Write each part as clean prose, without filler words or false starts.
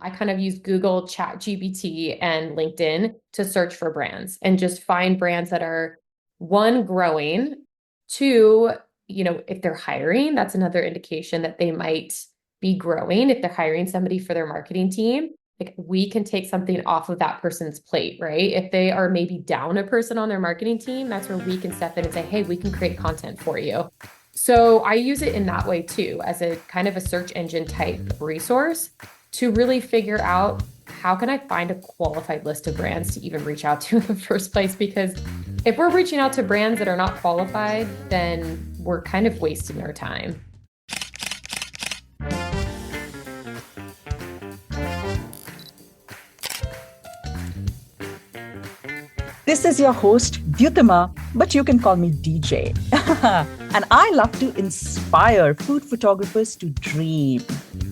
I kind of use Google, Chat GPT, and LinkedIn to search for brands and just find brands that are one, growing, two, if they're hiring, that's another indication that they might be growing. If they're hiring somebody for their marketing team, like we can take something off of that person's plate, right? If they are maybe down a person on their marketing team, that's where we can step in and say, hey, we can create content for you. So I use it in that way too, as a kind of a search engine type resource to really figure out how can I find a qualified list of brands to even reach out to in the first place? Because if we're reaching out to brands that are not qualified, then we're kind of wasting our time. This is your host, Dyutama, but you can call me DJ. And I love to inspire food photographers to dream.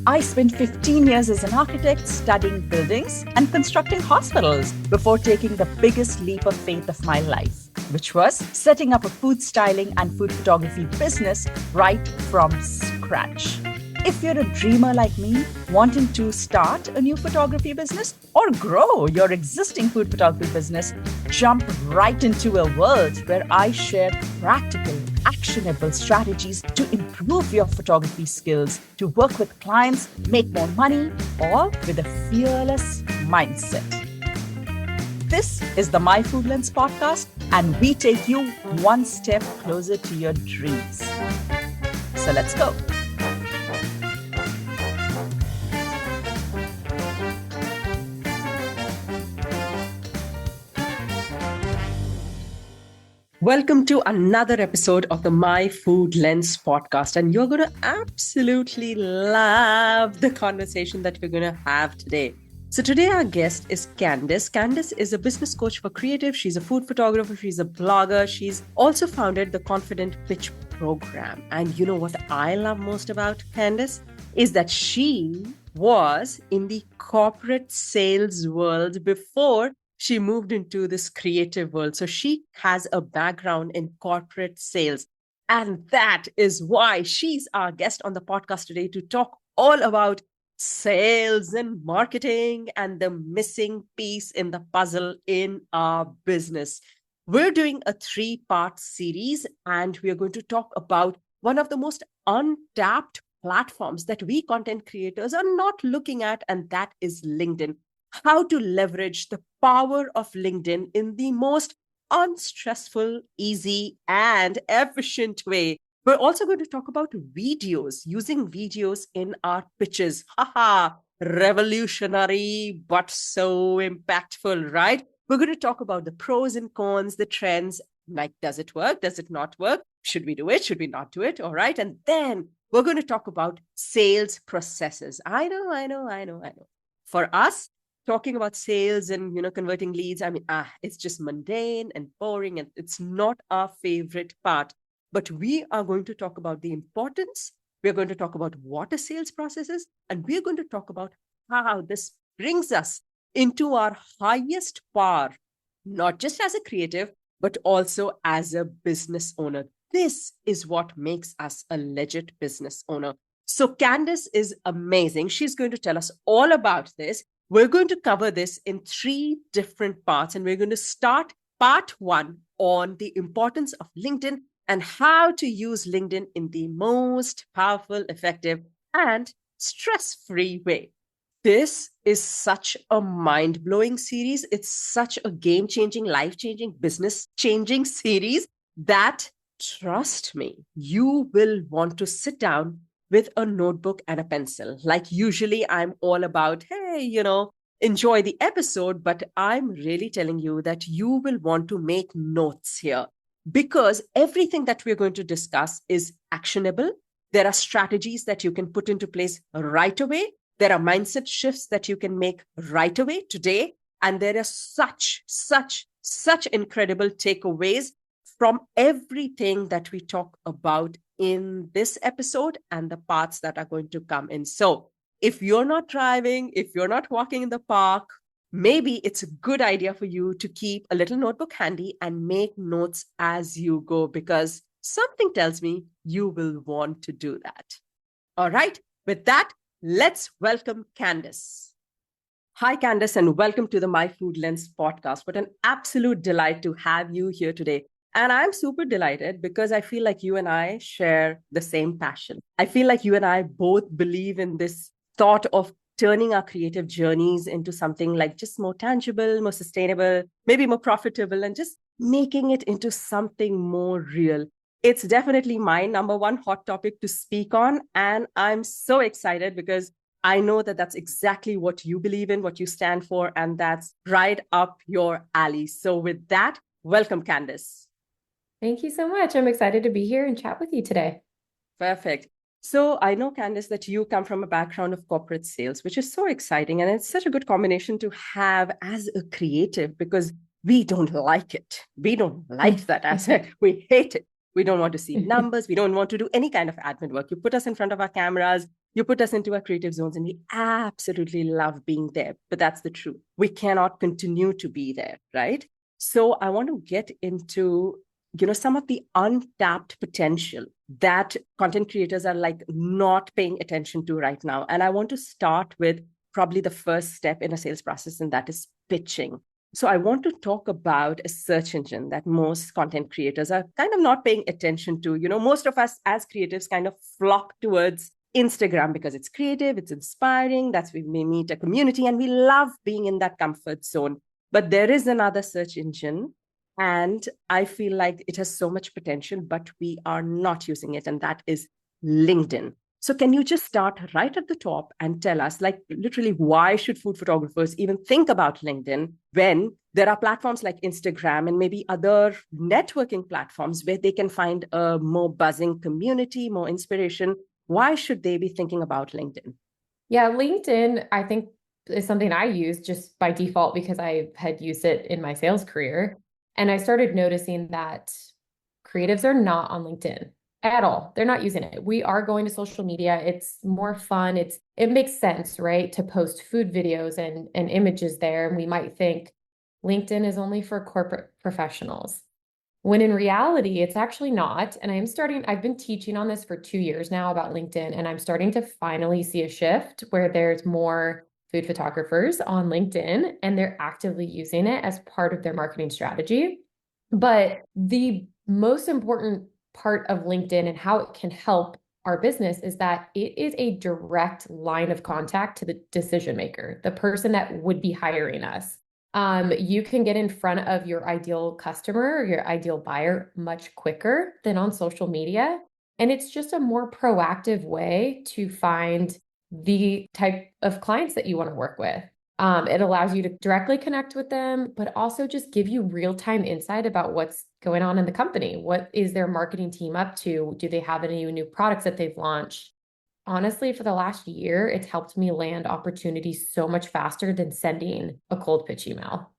I spent 15 years as an architect studying buildings and constructing hospitals before taking the biggest leap of faith of my life, which was setting up a food styling and food photography business right from scratch. If you're a dreamer like me, wanting to start a new photography business or grow your existing food photography business, jump right into a world where I share practical, actionable strategies to improve your photography skills, to work with clients, make more money, all with a fearless mindset. This is the My Food Lens podcast, and we take you one step closer to your dreams. So let's go. Welcome to another episode of the My Food Lens podcast. And you're going to absolutely love the conversation that we're going to have today. So today our guest is Candice. Candice is a business coach for creative. She's a food photographer. She's a blogger. She's also founded the Confident Pitch program. And you know what I love most about Candice is that she was in the corporate sales world before she moved into this creative world. So she has a background in corporate sales. And that is why she's our guest on the podcast today to talk all about sales and marketing and the missing piece in the puzzle in our business. We're doing a 3-part series, and we're going to talk about one of the most untapped platforms that we content creators are not looking at, and that is LinkedIn. How to leverage the power of LinkedIn in the most unstressful, easy, and efficient way. We're also going to talk about videos, using videos in our pitches. Haha, revolutionary, but so impactful, right? We're going to talk about the pros and cons, the trends, like does it work? Does it not work? Should we do it? Should we not do it? All right. And then we're going to talk about sales processes. I know. For us, talking about sales and converting leads, it's just mundane and boring, and it's not our favorite part. But we are going to talk about the importance. We're going to talk about what a sales process is, and we're going to talk about how this brings us into our highest power, not just as a creative, but also as a business owner. This is what makes us a legit business owner. So Candice is amazing. She's going to tell us all about this. We're going to cover this in 3 different parts, and we're going to start part 1 on the importance of LinkedIn and how to use LinkedIn in the most powerful, effective, and stress-free way. This is such a mind-blowing series. It's such a game-changing, life-changing, business-changing series that, trust me, you will want to sit down with a notebook and a pencil. Like usually I'm all about, hey, enjoy the episode, but I'm really telling you that you will want to make notes here because everything that we're going to discuss is actionable. There are strategies that you can put into place right away. There are mindset shifts that you can make right away today. And there are such incredible takeaways from everything that we talk about in this episode and the parts that are going to come in. So if you're not driving, if you're not walking in the park, maybe it's a good idea for you to keep a little notebook handy and make notes as you go, because something tells me you will want to do that. All right. With that, let's welcome Candice. Hi, Candice, and welcome to the My Food Lens podcast. What an absolute delight to have you here today. And I'm super delighted because I feel like you and I share the same passion. I feel like you and I both believe in this thought of turning our creative journeys into something like just more tangible, more sustainable, maybe more profitable, and just making it into something more real. It's definitely my number one hot topic to speak on. And I'm so excited because I know that that's exactly what you believe in, what you stand for, and that's right up your alley. So, with that, welcome, Candice. Thank you so much. I'm excited to be here and chat with you today. Perfect. So, I know, Candice, that you come from a background of corporate sales, which is so exciting. And it's such a good combination to have as a creative because we don't like it. We don't like that aspect. We hate it. We don't want to see numbers. We don't want to do any kind of admin work. You put us in front of our cameras, you put us into our creative zones, and we absolutely love being there. But that's the truth. We cannot continue to be there, right? So I want to get into some of the untapped potential that content creators are like not paying attention to right now. And I want to start with probably the first step in a sales process, and that is pitching. So I want to talk about a search engine that most content creators are kind of not paying attention to. Most of us as creatives kind of flock towards Instagram because it's creative, it's inspiring, that's where we meet a community, and we love being in that comfort zone. But there is another search engine, and I feel like it has so much potential, but we are not using it, and that is LinkedIn. So can you just start right at the top and tell us, like, literally, why should food photographers even think about LinkedIn when there are platforms like Instagram and maybe other networking platforms where they can find a more buzzing community, more inspiration? Why should they be thinking about LinkedIn? Yeah, LinkedIn, I think, is something I use just by default because I had used it in my sales career. And I started noticing that creatives are not on LinkedIn at all. They're not using it. We are going to social media. It's more fun. It makes sense, right? To post food videos and images there. And we might think LinkedIn is only for corporate professionals. When in reality, it's actually not. And I've been teaching on this for 2 years now about LinkedIn, and I'm starting to finally see a shift where there's more food photographers on LinkedIn and they're actively using it as part of their marketing strategy. But the most important part of LinkedIn and how it can help our business is that it is a direct line of contact to the decision maker, the person that would be hiring us. You can get in front of your ideal customer or your ideal buyer much quicker than on social media. And it's just a more proactive way to find the type of clients that you want to work with. It allows you to directly connect with them, but also just give you real-time insight about what's going on in the company. What is their marketing team up to? Do they have any new products that they've launched? Honestly, for the last year, it's helped me land opportunities so much faster than sending a cold pitch email.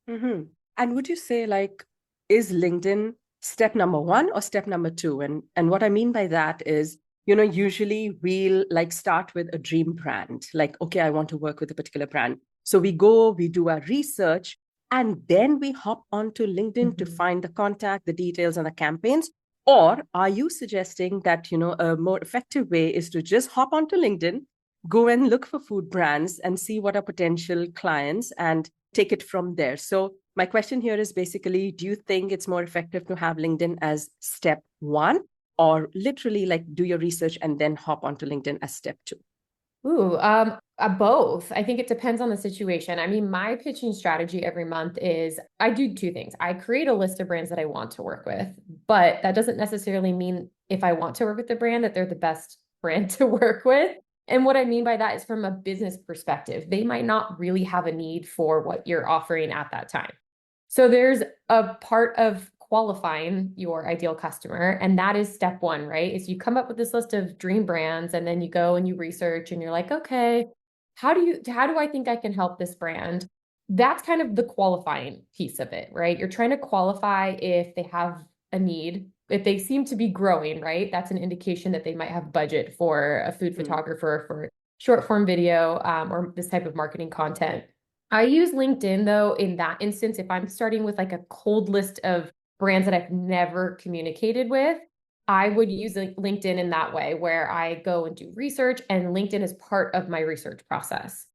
Mm-hmm. And would you say, like, is LinkedIn step number one or step number two? And what I mean by that is, usually we'll like start with a dream brand, like, okay, I want to work with a particular brand. So we go, we do our research, and then we hop onto LinkedIn to Mhm. find the contact, the details, and the campaigns. Or are you suggesting that, a more effective way is to just hop onto LinkedIn, go and look for food brands and see what are potential clients and take it from there? So my question here is basically, do you think it's more effective to have LinkedIn as step one, or literally like do your research and then hop onto LinkedIn as step two? Both. I think it depends on the situation. I mean, my pitching strategy every month is I do two things. I create a list of brands that I want to work with, but that doesn't necessarily mean if I want to work with the brand that they're the best brand to work with. And what I mean by that is from a business perspective, they might not really have a need for what you're offering at that time. So there's a part of qualifying your ideal customer, and that is step one, right? Is you come up with this list of dream brands and then you go and you research and you're like, okay, how do I think I can help this brand? That's kind of the qualifying piece of it, right? You're trying to qualify if they have a need, if they seem to be growing, right? That's an indication that they might have budget for a food Mm. photographer for short form video, or this type of marketing content. I use LinkedIn though, in that instance, if I'm starting with like a cold list of brands that I've never communicated with, I would use LinkedIn in that way where I go and do research, and LinkedIn is part of my research process.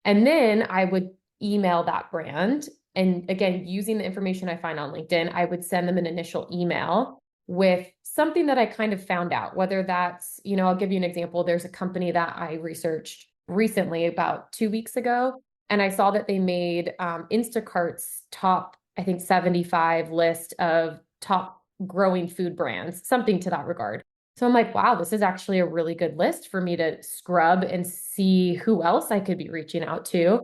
And then I would email that brand. And again, using the information I find on LinkedIn, I would send them an initial email with something that I kind of found out, whether that's, I'll give you an example. There's a company that I researched recently about 2 weeks ago, and I saw that they made Instacart's top, I think, 75 list of top growing food brands, something to that regard. So I'm like, wow, this is actually a really good list for me to scrub and see who else I could be reaching out to.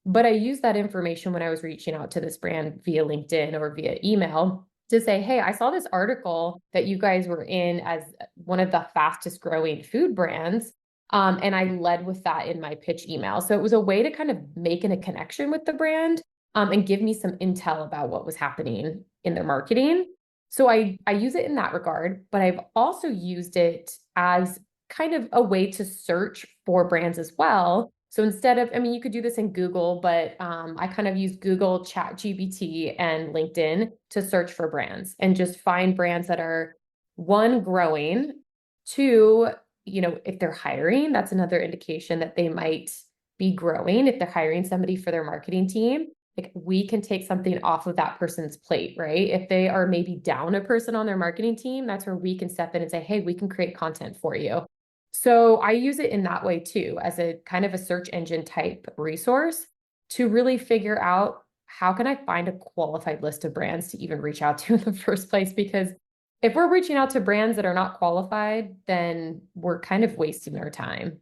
But I used that information when I was reaching out to this brand via LinkedIn or via email to say, hey, I saw this article that you guys were in as one of the fastest growing food brands. And I led with that in my pitch email. So it was a way to kind of make a connection with the brand, and give me some intel about what was happening in their marketing. So I use it in that regard, but I've also used it as kind of a way to search for brands as well. So instead of, I mean, you could do this in Google, but I kind of use Google, ChatGPT, and LinkedIn to search for brands and just find brands that are, one, growing, two, if they're hiring, that's another indication that they might be growing. If they're hiring somebody for their marketing team, like we can take something off of that person's plate, right? If they are maybe down a person on their marketing team, that's where we can step in and say, hey, we can create content for you. So I use it in that way too, as a kind of a search engine type resource to really figure out how can I find a qualified list of brands to even reach out to in the first place? Because if we're reaching out to brands that are not qualified, then we're kind of wasting our time.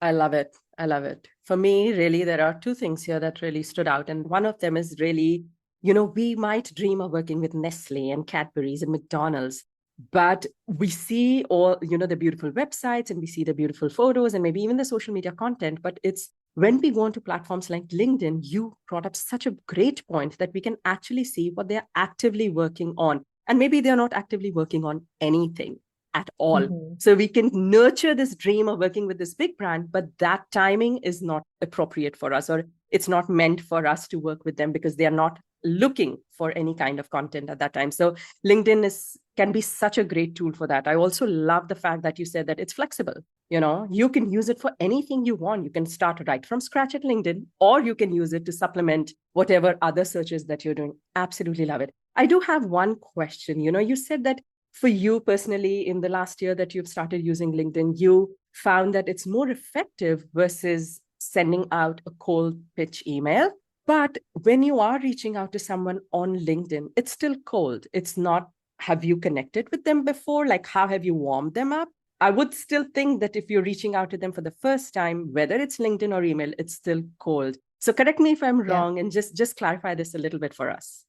I love it. I love it. For me, really, there are two things here that really stood out. And one of them is really, we might dream of working with Nestle and Cadbury's and McDonald's, but we see all, the beautiful websites and we see the beautiful photos and maybe even the social media content. But it's when we go onto platforms like LinkedIn, you brought up such a great point that we can actually see what they're actively working on. And maybe they're not actively working on anything at all. Mm-hmm. So we can nurture this dream of working with this big brand, but that timing is not appropriate for us, or it's not meant for us to work with them because they are not looking for any kind of content at that time. So LinkedIn can be such a great tool for that. I also love the fact that you said that it's flexible. You can use it for anything you want. You can start right from scratch at LinkedIn, or you can use it to supplement whatever other searches that you're doing. Absolutely love it. I do have one question. You said that for you personally, in the last year that you've started using LinkedIn, you found that it's more effective versus sending out a cold pitch email. But when you are reaching out to someone on LinkedIn, it's still cold. It's not, have you connected with them before? Like, how have you warmed them up? I would still think that if you're reaching out to them for the first time, whether it's LinkedIn or email, it's still cold. So correct me if I'm wrong, and just clarify this a little bit for us.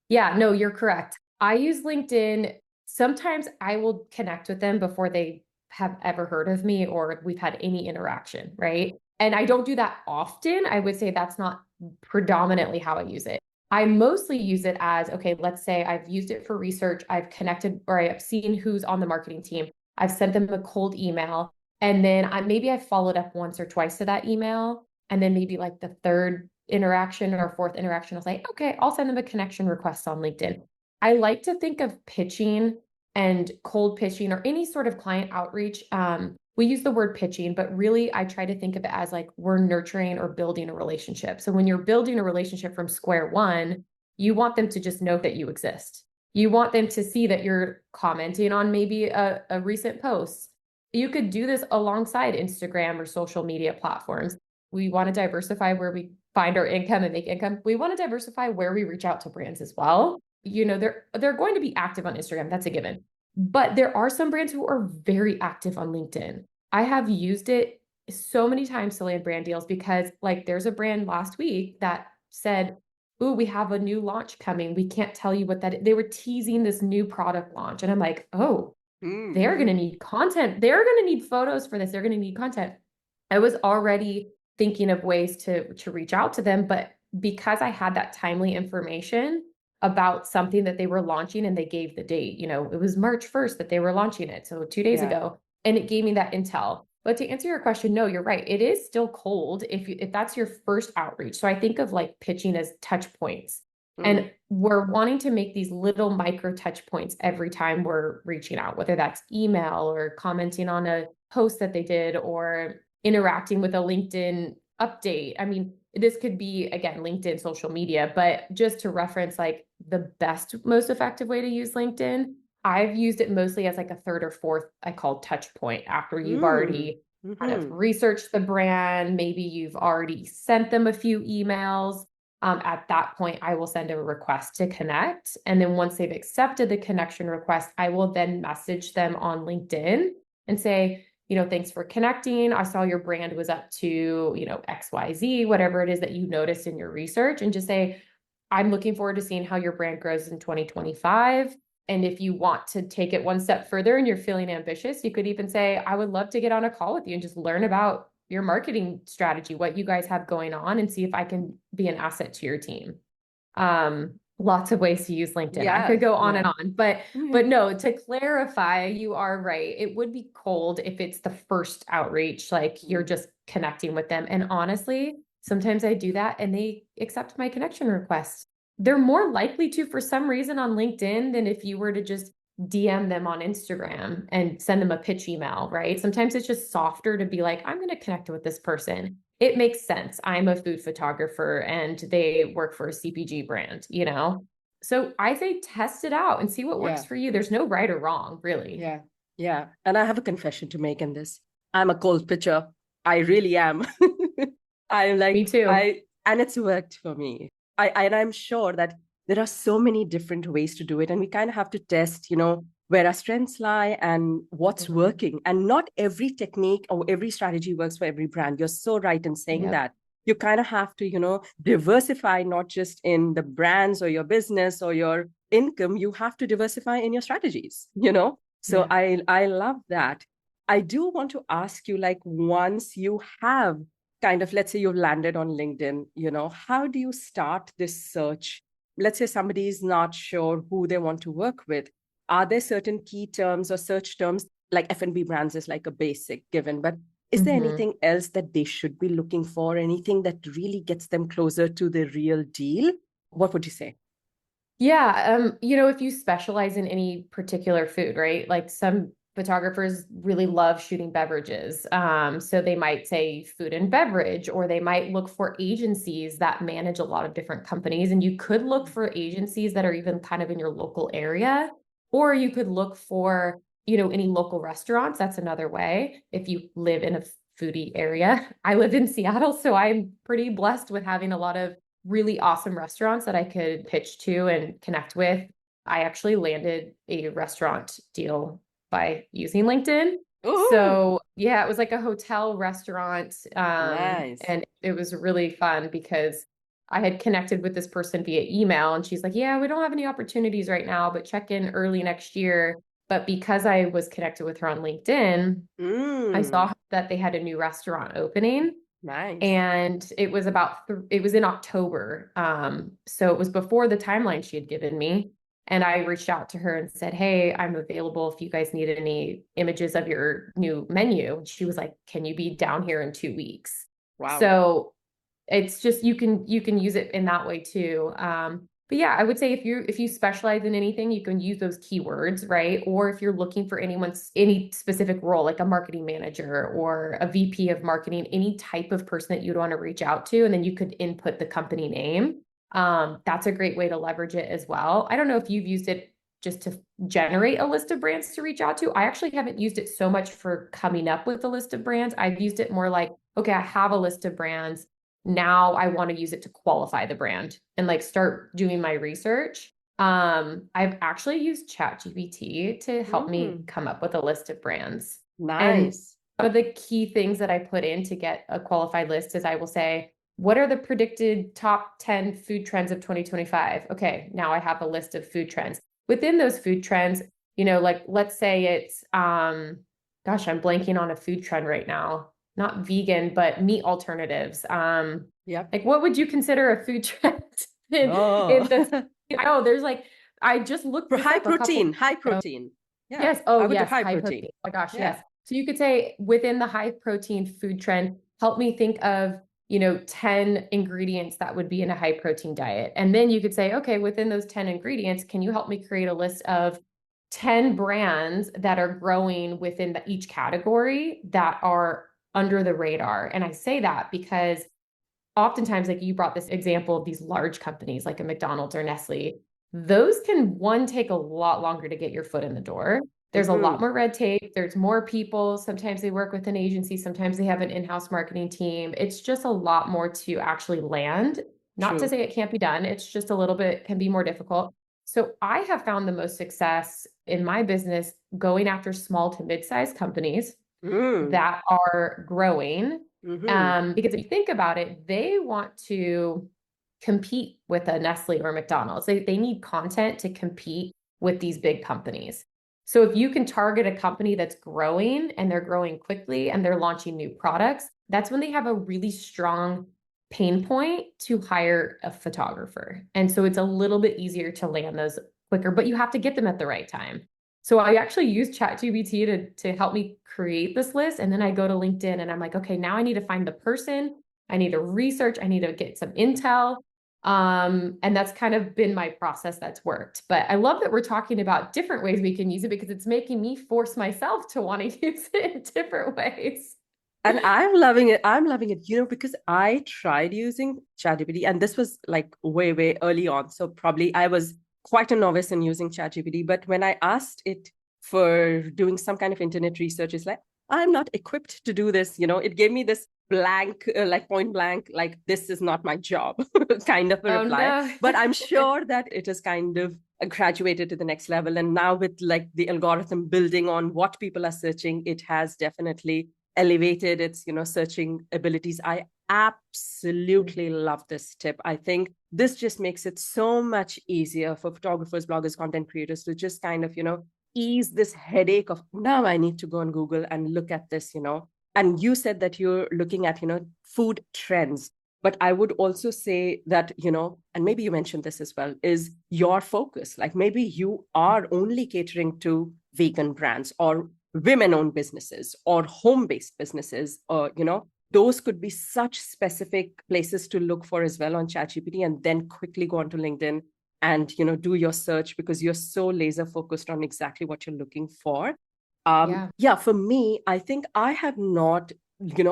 Yeah, no, you're correct. I use LinkedIn. Sometimes I will connect with them before they have ever heard of me or we've had any interaction, right? And I don't do that often. I would say that's not predominantly how I use it. I mostly use it as, okay, let's say I've used it for research, I've connected or I've seen who's on the marketing team, I've sent them a cold email, and then maybe I followed up once or twice to that email. And then maybe like the third interaction or fourth interaction, I'll say, okay, I'll send them a connection request on LinkedIn. I like to think of pitching and cold pitching or any sort of client outreach. We use the word pitching, but really I try to think of it as like we're nurturing or building a relationship. So when you're building a relationship from square one, you want them to just know that you exist. You want them to see that you're commenting on maybe a recent post. You could do this alongside Instagram or social media platforms. We want to diversify where we find our income and make income. We want to diversify where we reach out to brands as well. They're going to be active on Instagram. That's a given. But there are some brands who are very active on LinkedIn. I have used it so many times to land brand deals because like there's a brand last week that said, "Ooh, we have a new launch coming. We can't tell you what that is." They were teasing this new product launch. And I'm like, oh, they're going to need content. They're going to need photos for this. They're going to need content. I was already thinking of ways to reach out to them, but because I had that timely information about something that they were launching and they gave the date, it was March 1st that they were launching it. So 2 days ago, and it gave me that intel. But to answer your question, no, you're right. It is still cold if that's your first outreach. So I think of like pitching as touch points. And we're wanting to make these little micro touch points every time we're reaching out, whether that's email or commenting on a post that they did or interacting with a LinkedIn update. I mean, this could be, again, LinkedIn, social media, but just to reference like the best, most effective way to use LinkedIn, I've used it mostly as like a third or fourth, I call touch point after you've Mm. already kind of Mm-hmm. researched the brand. Maybe you've already sent them a few emails. At that point, I will send a request to connect. And then once they've accepted the connection request, I will then message them on LinkedIn and say, thanks for connecting. I saw your brand was up to, XYZ, whatever it is that you noticed in your research, and just say, I'm looking forward to seeing how your brand grows in 2025. And if you want to take it one step further and you're feeling ambitious, you could even say, I would love to get on a call with you and just learn about your marketing strategy, what you guys have going on, and see if I can be an asset to your team. Lots of ways to use LinkedIn. I Yeah, could go on yeah. and on, but no, to clarify, you are right. It would be cold if it's the first outreach, like you're just connecting with them. And honestly, sometimes I do that and they accept my connection request. They're more likely to for some reason on LinkedIn than if you were to just DM them on Instagram and send them a pitch email, right? Sometimes it's just softer to be like, I'm going to connect with this person. It makes sense. I'm a food photographer and they work for a CPG brand. So I say test it out and see what works Yeah, for you. There's no right or wrong, really. yeah, yeah. And I have a confession to make in this. I'm a cold pitcher. I really am. I'm Me like, too. and it's worked for me. And I'm sure that there are so many different ways to do it. And we kind of have to test, where our strengths lie and what's Mhm. working. And not every technique or every strategy works for every brand. You're so right in saying Yep. that. You kind of have to, diversify not just in the brands or your business or your income, you have to diversify in your strategies. So Yeah. I love that. I do want to ask you, like, once you have kind of, let's say you've landed on LinkedIn, how do you start this search? Let's say somebody is not sure who they want to work with. Are there certain key terms or search terms, like F&B brands is like a basic given, but is there hmm anything else that they should be looking for? Anything that really gets them closer to the real deal? What would you say? Yeah, if you specialize in any particular food, right? Like some photographers really love shooting beverages. So they might say food and beverage, or they might look for agencies that manage a lot of different companies. And you could look for agencies that are even kind of in your local area, or you could look for, any local restaurants. That's another way if you live in a foodie area. I live in Seattle, so I'm pretty blessed with having a lot of really awesome restaurants that I could pitch to and connect with. I actually landed a restaurant deal by using LinkedIn. Oh, So yeah, it was like a hotel restaurant. nice. And it was really fun because I had connected with this person via email and she's like, yeah, we don't have any opportunities right now, but check in early next year. But because I was connected with her on LinkedIn, I Mm, saw that they had a new restaurant opening nice. and it was in October. So it was before the timeline she had given me. And I reached out to her and said, hey, I'm available if you guys need any images of your new menu. And she was like, can you be down here in 2 weeks? Wow. So it's just you can use it in that way too. But yeah, I would say if you specialize in anything, you can use those keywords, right? Or if you're looking for any specific role, like a marketing manager or a VP of marketing, any type of person that you'd want to reach out to, and then you could input the company name. That's a great way to leverage it as well. I don't know if you've used it just to generate a list of brands to reach out to. I actually haven't used it so much for coming up with a list of brands. I've used it more like, okay, I have a list of brands. Now I want to use it to qualify the brand and like start doing my research. I've actually used ChatGPT to help me Mm, come up with a list of brands. And nice. one of the key things that I put in to get a qualified list is I will say, what are the predicted top 10 food trends of 2025? Okay, now I have a list of food trends. Within those food trends, like let's say it's gosh, I'm blanking on a food trend right now. Not vegan, but meat alternatives. Yep. Like what would you consider a food trend in Oh, this? I know there's like I just looked for this high up a couple protein, high ago. protein. Yeah, Yes. Oh, I would do yes. high High protein. protein. Oh my gosh. Yeah. Yes. So you could say within the high protein food trend, help me think of, 10 ingredients that would be in a high protein diet. And then you could say, okay, within those 10 ingredients, can you help me create a list of 10 brands that are growing within each category that are under the radar. And I say that because oftentimes, like you brought this example of these large companies like a McDonald's or Nestle, those can one take a lot longer to get your foot in the door. There's a lot Mm-hmm. more red tape. There's more people. Sometimes they work with an agency. Sometimes they have an in-house marketing team. It's just a lot more to actually land. Not to True. say it can't be done. It's just a little bit can be more difficult. So I have found the most success in my business going after small to mid-sized companies Mm. that are growing. Mm-hmm. Because if you think about it, they want to compete with a Nestle or McDonald's. They need content to compete with these big companies. So if you can target a company that's growing and they're growing quickly and they're launching new products, that's when they have a really strong pain point to hire a photographer. And so it's a little bit easier to land those quicker, but you have to get them at the right time. So I actually use ChatGPT to help me create this list. And then I go to LinkedIn and I'm like, okay, now I need to find the person. I need to research. I need to get some intel. And that's kind of been my process that's worked. But I love that we're talking about different ways we can use it because it's making me force myself to want to use it in different ways. And I'm loving it. I'm loving it, because I tried using ChatGPT, and this was like way, way early on. So probably I was quite a novice in using ChatGPT. But when I asked it for doing some kind of internet research, it's like, I'm not equipped to do this. It gave me this blank, like point blank, like, this is not my job kind of a Oh reply. no. But I'm sure that it has kind of graduated to the next level. And now with like the algorithm building on what people are searching, it has definitely elevated its searching abilities. I absolutely love this tip. I think this just makes it so much easier for photographers, bloggers, content creators to just kind of ease this headache of, now I need to go on Google and look at this. And you said that you're looking at food trends, but I would also say that and maybe you mentioned this as well, is your focus. Like maybe you are only catering to vegan brands or women-owned businesses or home-based businesses, or those could be such specific places to look for as well on ChatGPT, and then quickly go onto LinkedIn and do your search because you're so laser focused on exactly what you're looking for. Yeah. Yeah, for me, I think I have not,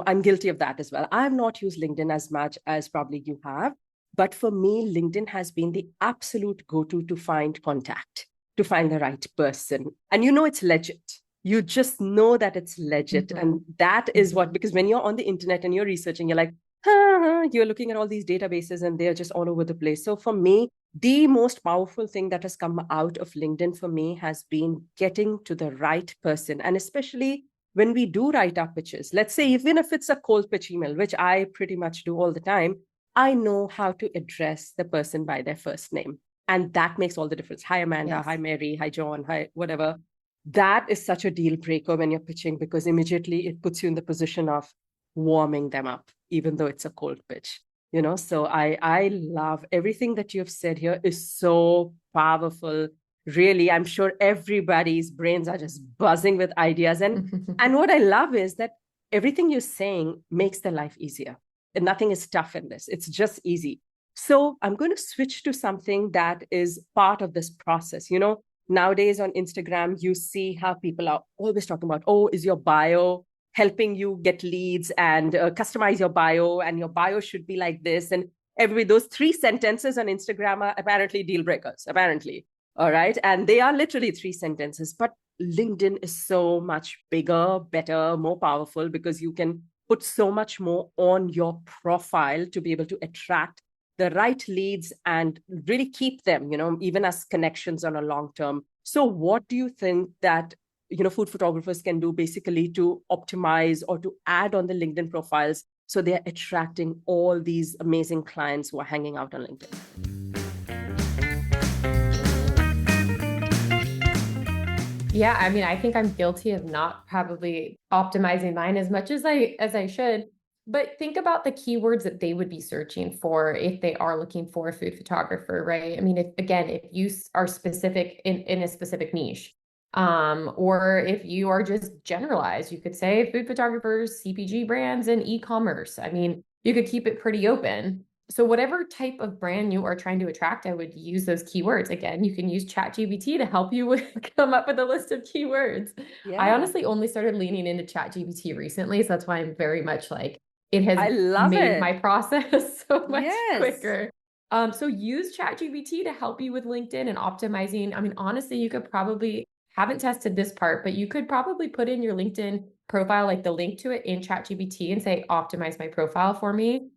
I'm guilty of that as well. I have not used LinkedIn as much as probably you have, but for me, LinkedIn has been the absolute go-to to find contact, to find the right person, and it's legit. You just know that it's legit. Mm-hmm. And that is what, Mm-hmm. because when you're on the internet and you're researching, you're like, you're looking at all these databases and they're just all over the place. So for me, the most powerful thing that has come out of LinkedIn for me has been getting to the right person. And especially when we do write our pitches, let's say, even if it's a cold pitch email, which I pretty much do all the time, I know how to address the person by their first name. And that makes all the difference. Hi, Amanda. Hi, Yes. Mary. Hi, John. Hi, whatever. That is such a deal breaker when you're pitching, because immediately it puts you in the position of warming them up, even though it's a cold pitch. So I love everything that you've said here is so powerful. Really, I'm sure everybody's brains are just buzzing with ideas. And what I love is that everything you're saying makes their life easier. And nothing is tough in this. It's just easy. So I'm going to switch to something that is part of this process. Nowadays on Instagram, you see how people are always talking about, oh, is your bio helping you get leads, and customize your bio, and your bio should be like this. And those 3 sentences on Instagram are apparently deal breakers, apparently. All right. And they are literally 3 sentences, but LinkedIn is so much bigger, better, more powerful, because you can put so much more on your profile to be able to attract the right leads and really keep them, even as connections on a long term. So what do you think that food photographers can do basically to optimize or to add on the LinkedIn profiles so they're attracting all these amazing clients who are hanging out on LinkedIn? Yeah, I mean, I think I'm guilty of not probably optimizing mine as much as I should. But think about the keywords that they would be searching for if they are looking for a food photographer, right? I mean, if you are specific in a specific niche, or if you are just generalized, you could say food photographers, CPG brands, and e-commerce. I mean, you could keep it pretty open. So whatever type of brand you are trying to attract, I would use those keywords. Again, you can use ChatGPT to help you come up with a list of keywords. I Yeah, honestly only started leaning into ChatGPT recently, so that's why I'm very much like it has I love made my it. process so much Yes. quicker. So use ChatGPT to help you with LinkedIn and optimizing. I mean, honestly, you could probably haven't tested this part, but you could probably put in your LinkedIn profile, like the link to it in ChatGPT and say, optimize my profile for me.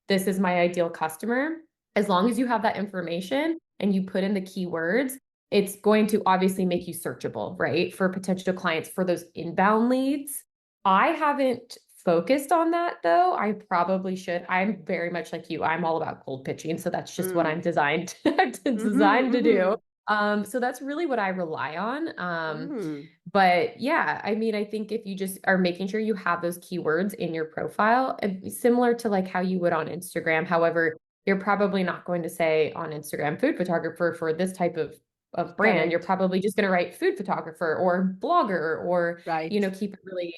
This is my ideal customer. As long as you have that information and you put in the keywords, it's going to obviously make you searchable, right? For potential clients for those inbound leads. I haven't focused on that though. I probably should. I'm very much like you. I'm all about cold pitching. So that's just what Mm. I'm designed designed to do. Mm-hmm, So that's really what I rely on. mm-hmm. But yeah, I mean, I think if you just are making sure you have those keywords in your profile, similar to like how you would on Instagram. However, you're probably not going to say on Instagram food photographer for this type of brand. You're Correct. probably just going to write food photographer or blogger or, Right. keep it really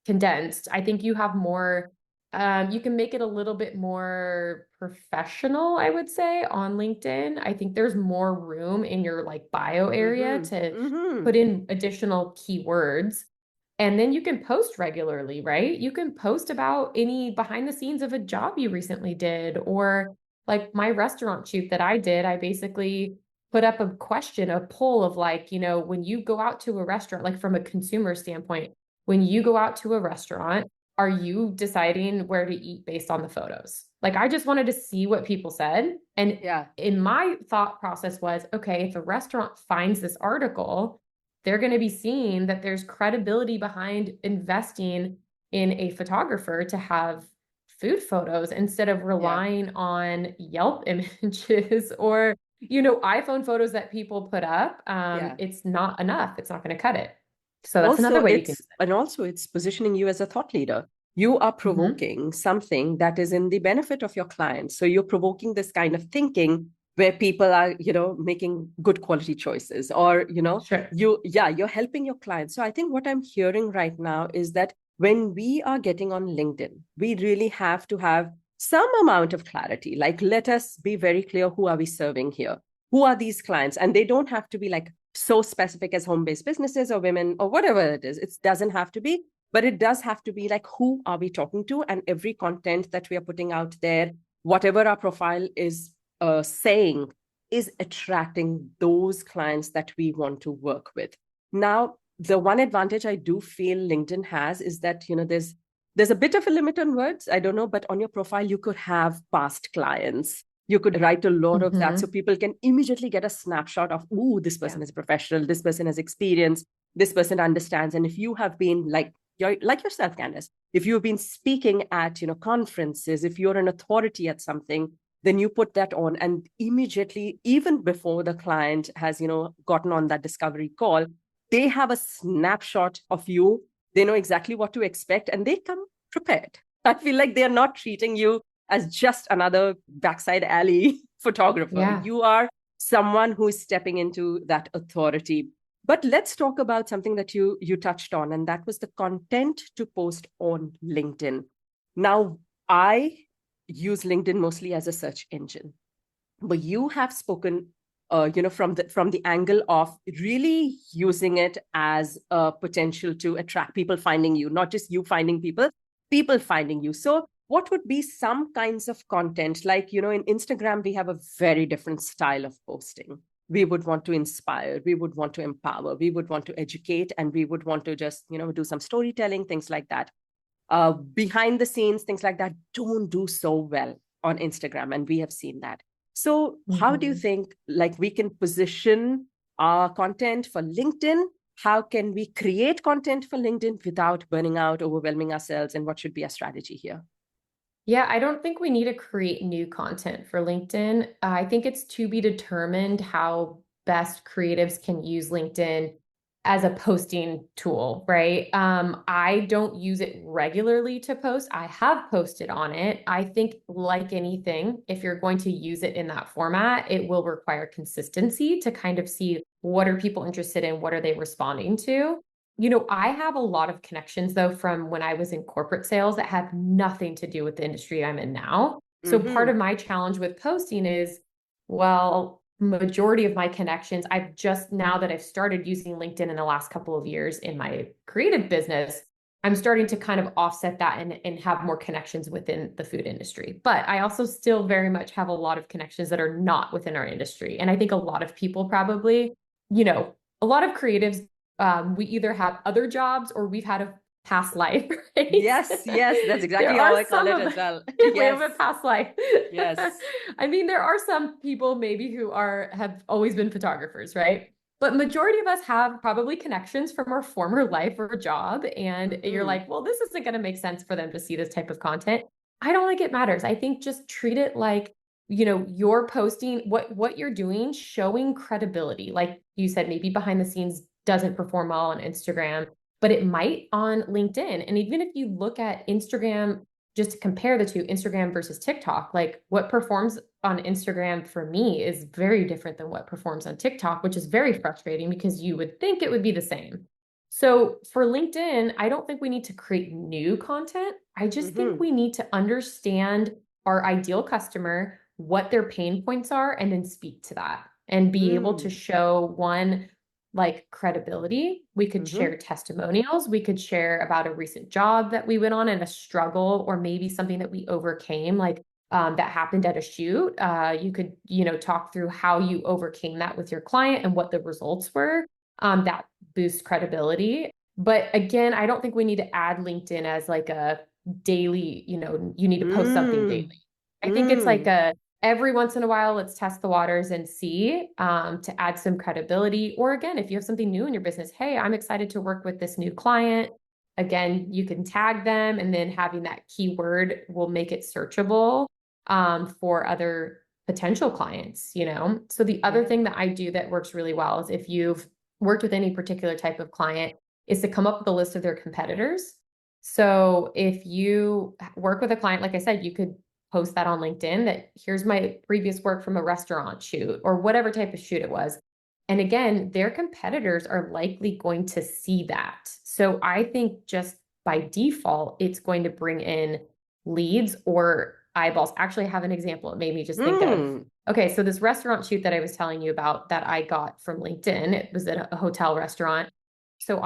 condensed. I think you have more, you can make it a little bit more professional, I would say, on LinkedIn. I think there's more room in your like bio area Mm-hmm. to Mm-hmm. put in additional keywords. And then you can post regularly, right? You can post about any behind the scenes of a job you recently did, or like my restaurant shoot that I did. I basically put up a question, a poll of like, when you go out to a restaurant, like from a consumer standpoint, when you go out to a restaurant, are you deciding where to eat based on the photos? Like, I just wanted to see what people said. And Yeah. in my thought process was, okay, if a restaurant finds this article, they're going to be seeing that there's credibility behind investing in a photographer to have food photos instead of Yeah. relying on Yelp images or, iPhone photos that people put up. Yeah. It's not enough. It's not going to cut it. So that's Also, another way you can it's positioning you as a thought leader. You are use it. provoking something that is in the benefit of your clients. So you're provoking this kind of thinking where people are, making good quality choices, or, Sure. you're helping your clients. So I think what I'm hearing right now is that when we are getting on LinkedIn, we really have to have some amount of clarity. Like, let us be very clear, who are we serving here? Who are these clients? And they don't have to be like so specific as home-based businesses or women or whatever it is. It doesn't have to be, but it does have to be like, who are we talking to? And every content that we are putting out there, whatever our profile is saying, is attracting those clients that we want to work with. Now, the one advantage I do feel LinkedIn has is that, there's a bit of a limit on words. I don't know, but on your profile, you could have past clients. You could write a lot of that so Hmm. people can immediately get a snapshot of, ooh, this Yeah. person is a professional, this person has experience, this person understands. And if you have been like, you're like yourself, Candice, if you've been speaking at conferences, if you're an authority at something, then you put that on, and immediately, even before the client has gotten on that discovery call, they have a snapshot of you. They know exactly what to expect, and they come prepared. I feel like they're not treating you as just another backside alley photographer. Yeah. You are someone who is stepping into that authority. But let's talk about something that you touched on, and that was the content to post on LinkedIn. Now, I use LinkedIn mostly as a search engine, but you have spoken, from the angle of really using it as a potential to attract people finding you, not just you finding people, people finding you. So what would be some kinds of content? Like, in Instagram, we have a very different style of posting. We would want to inspire, we would want to empower, we would want to educate, and we would want to just, do some storytelling, things like that. Behind the scenes, things like that don't do so well on Instagram. And we have seen that. So how do you Hmm. think like we can position our content for LinkedIn? How can we create content for LinkedIn without burning out, overwhelming ourselves? And what should be our strategy here? Yeah, I don't think we need to create new content for LinkedIn. I think it's to be determined how best creatives can use LinkedIn as a posting tool, right? I don't use it regularly to post. I have posted on it. I think, like anything, if you're going to use it in that format, it will require consistency to kind of see what are people interested in, what are they responding to. I have a lot of connections though from when I was in corporate sales that have nothing to do with the industry I'm in now. So part of Mm-hmm. my challenge with posting is, well, majority of my connections, I've just now that I've started using LinkedIn in the last couple of years in my creative business, I'm starting to kind of offset that and have more connections within the food industry. But I also still very much have a lot of connections that are not within our industry. And I think a lot of people probably, a lot of creatives, we either have other jobs or we've had a past life, right? Yes, yes, that's There exactly how are I call some it of as us, well. we have Yes, a past life. yes. I mean, there are some people maybe who have always been photographers, right? But majority of us have probably connections from our former life or job. And you're Mm-hmm. like, well, this isn't going to make sense for them to see this type of content. I don't think it matters. I think just treat it like, you're posting what you're doing, showing credibility. Like you said, maybe behind the scenes doesn't perform well on Instagram, but it might on LinkedIn. And even if you look at Instagram, just to compare the two, Instagram versus TikTok, like what performs on Instagram for me is very different than what performs on TikTok, which is very frustrating because you would think it would be the same. So for LinkedIn, I don't think we need to create new content. I just think Mm-hmm. we need to understand our ideal customer, what their pain points are, and then speak to that and be able to Mm. show one, like credibility. We could Mm-hmm. share testimonials. We could share about a recent job that we went on and a struggle, or maybe something that we overcame, like that happened at a shoot. You could, talk through how you overcame that with your client and what the results were. That boosts credibility. But again, I don't think we need to add LinkedIn as like a daily, you need to post something daily. Mm. I think it's like Mm. a every once in a while, let's test the waters and see to add some credibility. Or again, if you have something new in your business, hey, I'm excited to work with this new client. Again, you can tag them, and then having that keyword will make it searchable for other potential clients. So the other Yeah. thing that I do that works really well is if you've worked with any particular type of client, is to come up with a list of their competitors. So if you work with a client, like I said, you could post that on LinkedIn that here's my previous work from a restaurant shoot or whatever type of shoot it was. And again, their competitors are likely going to see that. So I think just by default, it's going to bring in leads or eyeballs. Actually, I have an example it made me just think of. Mm. Okay, so this restaurant shoot that I was telling you about that I got from LinkedIn, it was at a hotel restaurant. So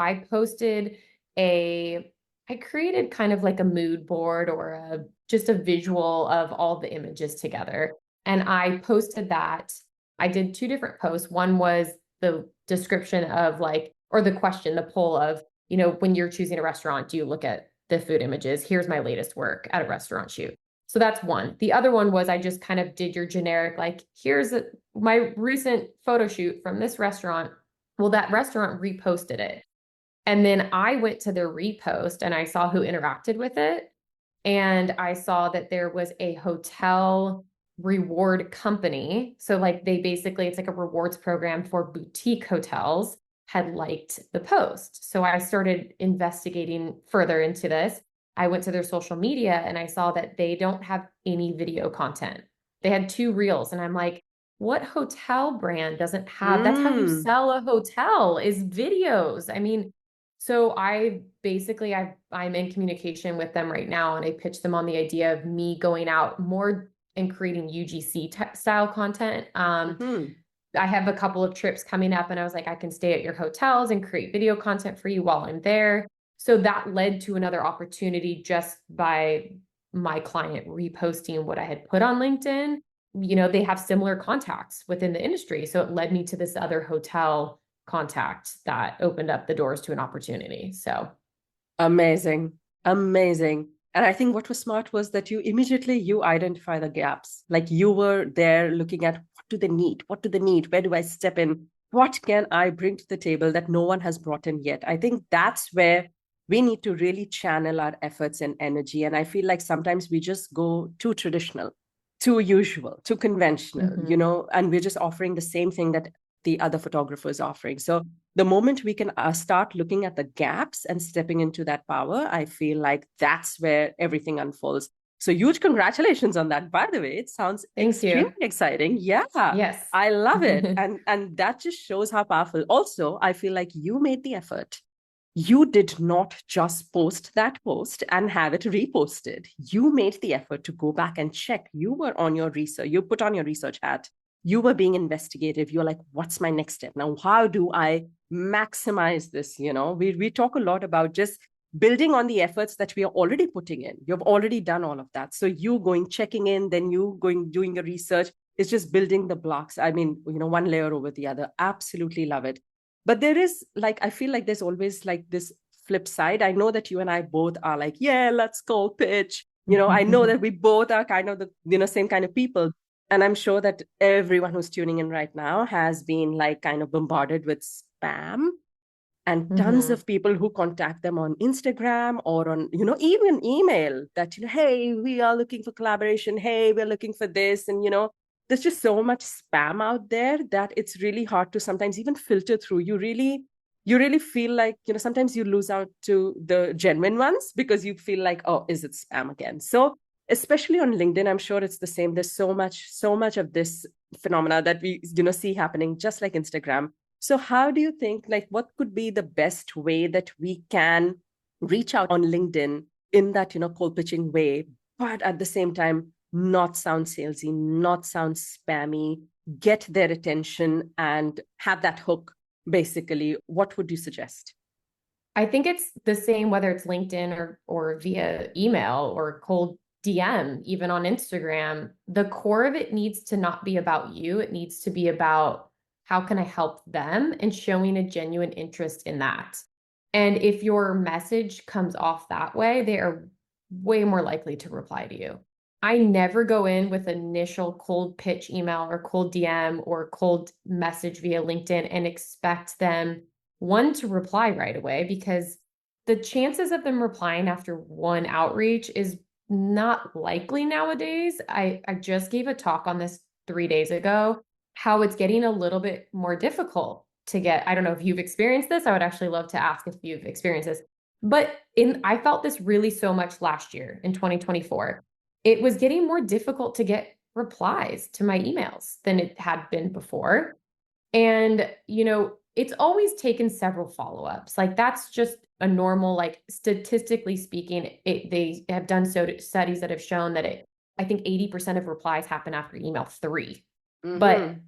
a I created kind of like a mood board or just a visual of all the images together. And I posted that. I did two different posts. One was the description of like, or the question, the poll of, when you're choosing a restaurant, do you look at the food images? Here's my latest work at a restaurant shoot. So that's one. The other one was I just kind of did your generic, like, my recent photo shoot from this restaurant. Well, that restaurant reposted it. And then I went to their repost and I saw who interacted with it. And I saw that there was a hotel reward company. So, like, it's like a rewards program for boutique hotels, had liked the post. So I started investigating further into this. I went to their social media and I saw that they don't have any video content. They had two reels. And I'm like, what hotel brand doesn't have? That's how you Mm. sell a hotel, is videos. I mean, so I'm in communication with them right now, and I pitched them on the idea of me going out more and creating UGC style content. Mm-hmm. I have a couple of trips coming up, and I was like, I can stay at your hotels and create video content for you while I'm there. So that led to another opportunity just by my client reposting what I had put on LinkedIn. They have similar contacts within the industry. So it led me to this other hotel contact that opened up the doors to an opportunity. So Amazing. Amazing. And I think what was smart was that you identify the gaps. Like you were there looking at what do they need? What do they need? Where do I step in? What can I bring to the table that no one has brought in yet? I think that's where we need to really channel our efforts and energy. And I feel like sometimes we just go too traditional, too usual, too conventional, mhm. and we're just offering the same thing that the other photographer is offering. So the moment we can start looking at the gaps and stepping into that power, I feel like that's where everything unfolds. So huge congratulations on that. By the way, it sounds Thank extremely you. exciting. Yeah, Yes. I love it. And that just shows how powerful. Also, I feel like you made the effort. you did not just post that post and have it reposted. You made the effort to go back and check. You were on your research, you put on your research hat. You were being investigative. You're like, what's my next step? Now, how do I maximize this? We talk a lot about just building on the efforts that we are already putting in. You've already done all of that. So you going, checking in, then you going, doing your research. It's just building the blocks. I mean, one layer over the other. Absolutely love it. But there is like, I feel like there's always like this flip side. I know that you and I both are like, yeah, let's go pitch. I know that we both are kind of the, same kind of people. And I'm sure that everyone who's tuning in right now has been like kind of bombarded with spam and tons Mm-hmm. of people who contact them on Instagram or on, even email that, hey, we are looking for collaboration. Hey, we're looking for this. And, there's just so much spam out there that it's really hard to sometimes even filter through. You really feel like, sometimes you lose out to the genuine ones because you feel like, oh, is it spam again? So especially on LinkedIn, I'm sure it's the same. There's so much of this phenomena that we, see happening just like Instagram. So how do you think, like, what could be the best way that we can reach out on LinkedIn in that, cold pitching way, but at the same time, not sound salesy, not sound spammy, get their attention and have that hook, basically? What would you suggest? I think it's the same whether it's LinkedIn or via email or cold DM, even on Instagram. The core of it needs to not be about you. It needs to be about how can I help them and showing a genuine interest in that. And if your message comes off that way, they are way more likely to reply to you. I never go in with initial cold pitch email or cold DM or cold message via LinkedIn and expect them one to reply right away, because the chances of them replying after one outreach is not likely nowadays. I just gave a talk on this 3 days ago, how it's getting a little bit more difficult to get. I don't know if you've experienced this. I would actually love to ask if you've experienced this. But I felt this really so much last year in 2024. It was getting more difficult to get replies to my emails than it had been before. And, it's always taken several follow-ups. Like that's just a normal, like statistically speaking, they have done studies that have shown that I think 80% of replies happen after email 3. But Mm-hmm.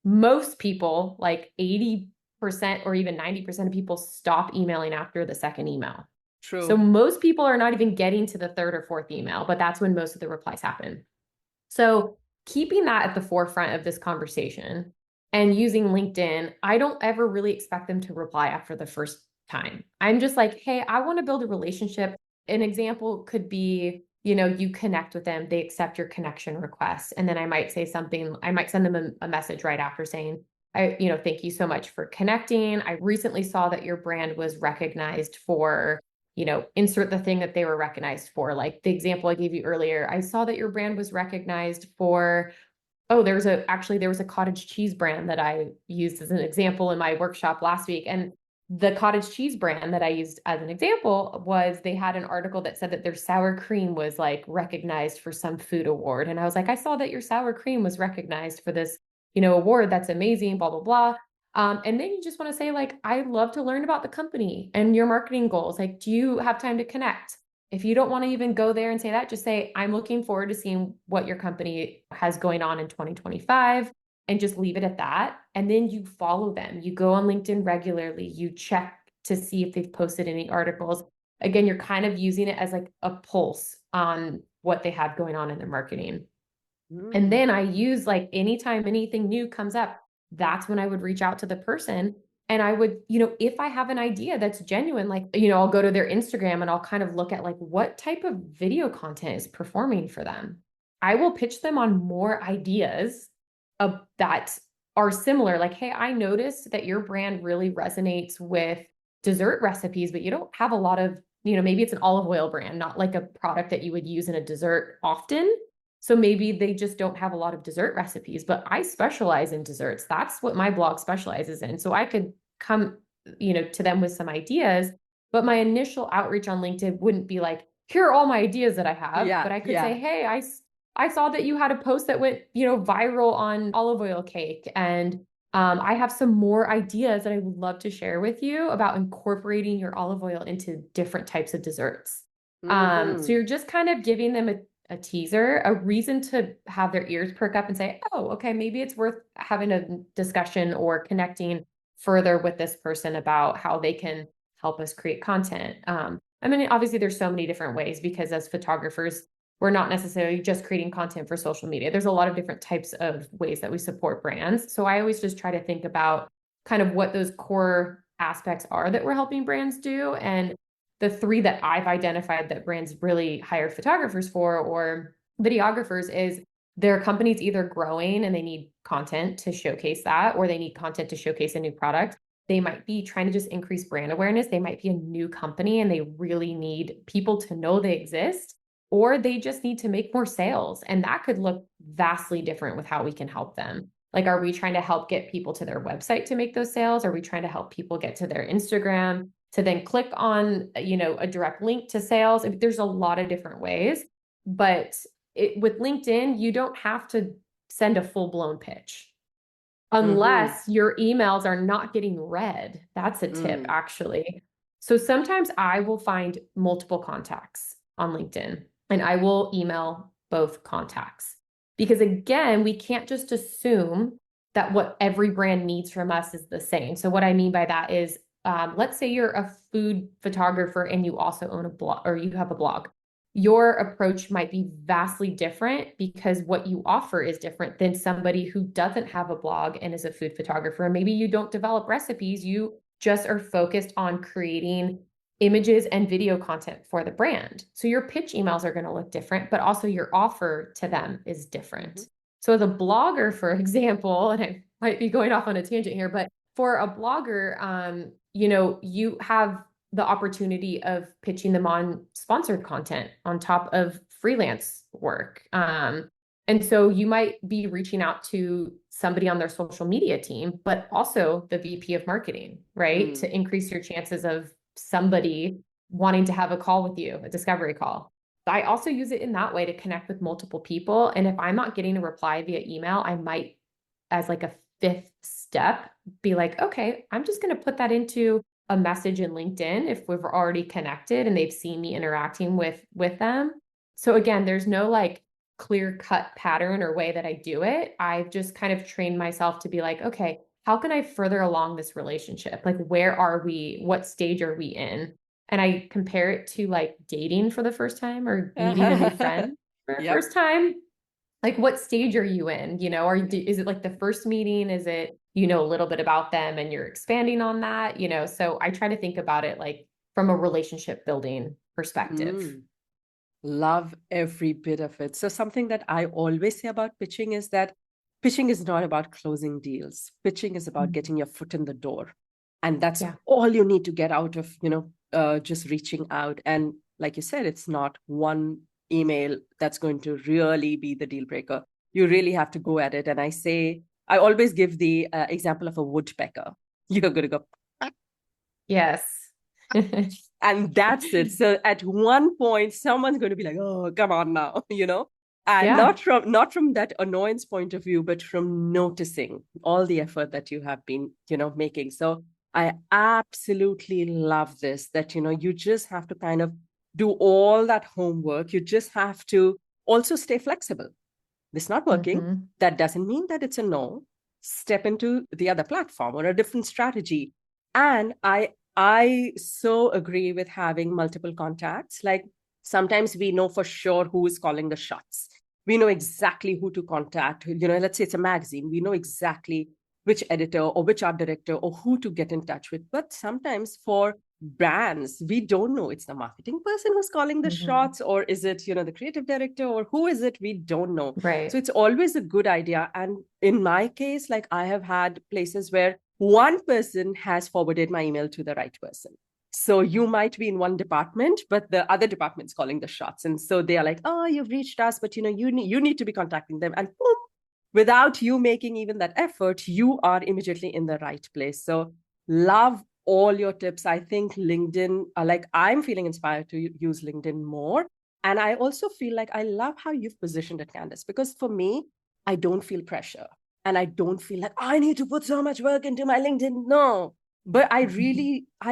most people, like 80% or even 90% of people, stop emailing after the second email. So True. most people are not even getting to the third or fourth email, but that's when most of the replies happen. So keeping that at the forefront of this conversation and using LinkedIn, I don't ever really expect them to reply after the first time. I'm just like, hey, I want to build a relationship. An example could be, you connect with them, they accept your connection request. And then I might say something, I might send them a message right after saying, thank you so much for connecting. I recently saw that your brand was recognized for, insert the thing that they were recognized for. Like the example I gave you earlier, I saw that your brand was recognized for, oh, there was a cottage cheese brand that I used as an example in my workshop last week. And the cottage cheese brand that I used as an example was, they had an article that said that their sour cream was like recognized for some food award. And I was like, I saw that your sour cream was recognized for this, award. That's amazing, blah, blah, blah. And then you just want to say, like, I'd love to learn about the company and your marketing goals. Like, do you have time to connect? If you don't want to even go there and say that, just say, I'm looking forward to seeing what your company has going on in 2025, and just leave it at that. And then you follow them. You go on LinkedIn regularly. You check to see if they've posted any articles. Again, you're kind of using it as like a pulse on what they have going on in their marketing. And Mm. then I use, like, anytime anything new comes up, that's when I would reach out to the person. And I would, if I have an idea that's genuine, like, I'll go to their Instagram and I'll kind of look at like what type of video content is performing for them. I will pitch them on more ideas that are similar. Like, hey, I noticed that your brand really resonates with dessert recipes, but you don't have a lot of, maybe it's an olive oil brand, not like a product that you would use in a dessert often. So maybe they just don't have a lot of dessert recipes, but I specialize in desserts. That's what my blog specializes in. So I could come, to them with some ideas, but my initial outreach on LinkedIn wouldn't be like, here are all my ideas that I have, but Yeah, I could say, yeah. hey, I saw that you had a post that went, viral on olive oil cake, and I have some more ideas that I would love to share with you about incorporating your olive oil into different types of desserts. So Mm-hmm. you're just kind of giving them a teaser, a reason to have their ears perk up and say, oh, okay, maybe it's worth having a discussion or connecting further with this person about how they can help us create content. I mean, obviously, there's so many different ways because as photographers, we're not necessarily just creating content for social media. There's a lot of different types of ways that we support brands. So I always just try to think about kind of what those core aspects are that we're helping brands do. And the three that I've identified that brands really hire photographers for or videographers is their company's either growing and they need content to showcase that, or they need content to showcase a new product. They might be trying to just increase brand awareness. They might be a new company and they really need people to know they exist, or they just need to make more sales. And that could look vastly different with how we can help them. Like, are we trying to help get people to their website to make those sales? Are we trying to help people get to their Instagram to then click on, a direct link to sales? There's a lot of different ways, but with LinkedIn, you don't have to send a full-blown pitch Mm-hmm. unless your emails are not getting read. That's a tip, Mm. actually. So sometimes I will find multiple contacts on LinkedIn and I will email both contacts. Because again, we can't just assume that what every brand needs from us is the same. So, what I mean by that is, let's say you're a food photographer and you also own a blog or you have a blog. Your approach might be vastly different because what you offer is different than somebody who doesn't have a blog and is a food photographer. Maybe you don't develop recipes, you just are focused on creating images and video content for the brand. So your pitch emails are going to look different, but also your offer to them is Mm-hmm. different. So as a blogger, for example, and I might be going off on a tangent here, but for a blogger, you have the opportunity of pitching them on sponsored content on top of freelance work. And so you might be reaching out to somebody on their social media team, but also the VP of marketing, right? Mm. To increase your chances of somebody wanting to have a call with you, a discovery call. I also use it in that way to connect with multiple people. And if I'm not getting a reply via email, I might, as like a fifth step, be like, okay, I'm just going to put that into a message in LinkedIn if we've already connected and they've seen me interacting with them. So again, there's no like clear cut pattern or way that I do it. I've just kind of trained myself to be like, okay, how can I further along this relationship? Like, where are we? What stage are we in? And I compare it to like dating for the first time or meeting a new friend for the Yep. first time. Like, what stage are you in? Is it like the first meeting? Is it, a little bit about them and you're expanding on that? So I try to think about it like from a relationship building perspective. Mm. Love every bit of it. So, something that I always say about pitching is that pitching is not about closing deals. Pitching is about Mhm. getting your foot in the door. And that's Yeah. all you need to get out of, just reaching out. And like you said, it's not one email that's going to really be the deal breaker. You really have to go at it. And I always give the example of a woodpecker. You're going to go, Yes. and that's it. So at one point someone's going to be like, oh, come on now, and Yeah. not from that annoyance point of view, but from noticing all the effort that you have been making. So I absolutely love this, that you just have to kind of do all that homework. You just have to also stay flexible. This not working, Hmm. that doesn't mean that it's a no. Step into the other platform or a different strategy. And I so agree with having multiple contacts. Like, sometimes we know for sure who is calling the shots. We know exactly who to contact. Let's say it's a magazine. We know exactly which editor or which art director or who to get in touch with. But sometimes for brands, we don't know. It's the marketing person who's calling the Hmm. shots, or is it the creative director, or who is it? We don't know. So Right. it's always a good idea. And in my case, like, I have had places where one person has forwarded my email to the right person. So you might be in one department, but the other department's calling the shots. And so they are like, oh, you've reached us, but you need to be contacting them. And boom, without you making even that effort, you are immediately in the right place. So love all your tips. I think LinkedIn, like, I'm feeling inspired to use LinkedIn more. And I also feel like I love how you've positioned it, Candice, because for me, I don't feel pressure. and I don't feel like I need to put so much work into my LinkedIn. No, but I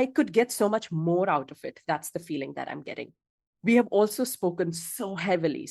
could get so much more out of it. That's the feeling that I'm getting. We have also spoken so heavily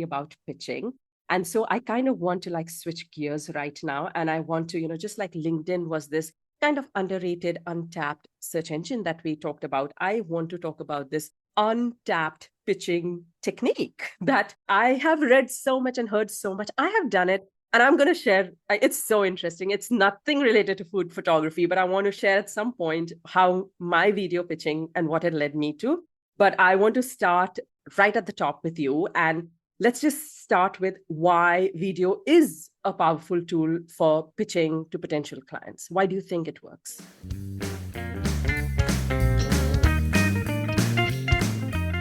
about pitching. And so I kind of want to like switch gears right now. And I want to, just like LinkedIn was this kind of underrated, untapped search engine that we talked about, I want to talk about this untapped pitching technique that I have read so much and heard so much. I have done it. And I'm going to share, it's so interesting. It's nothing related to food photography, but I want to share at some point how my video pitching and what it led me to. But I want to start right at the top with you. And let's just start with why video is a powerful tool for pitching to potential clients. Why do you think it works?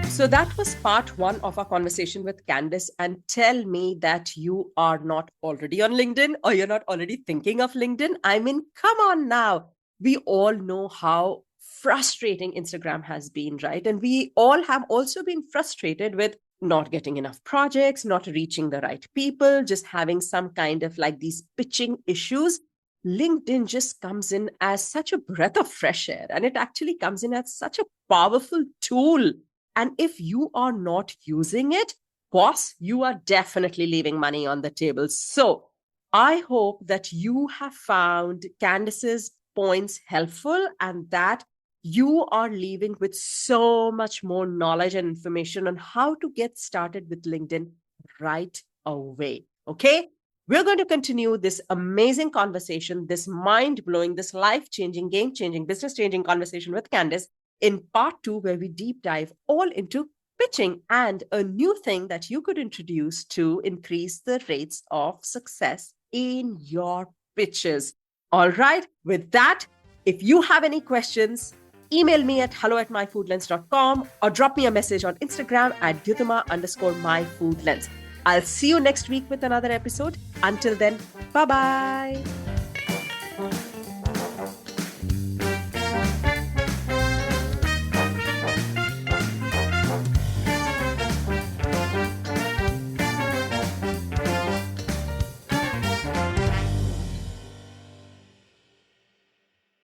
So that was part one of our conversation with Candice. And tell me that you are not already on LinkedIn or you're not already thinking of LinkedIn. I mean, come on now. We all know how frustrating Instagram has been, right? And we all have also been frustrated with not getting enough projects, not reaching the right people, just having some kind of like these pitching issues. LinkedIn just comes in as such a breath of fresh air, and it actually comes in as such a powerful tool. And if you are not using it, boss, you are definitely leaving money on the table. So I hope that you have found Candice's points helpful and that you are leaving with so much more knowledge and information on how to get started with LinkedIn right away. Okay? We're going to continue this amazing conversation, this mind-blowing, this life-changing, game-changing, business-changing conversation with Candice in part 2, where we deep dive all into pitching and a new thing that you could introduce to increase the rates of success in your pitches. All right, with that, if you have any questions, email me at hello@myfoodlens.com or drop me a message on Instagram at Gyutama_myfoodlens. I'll see you next week with another episode. Until then, bye-bye.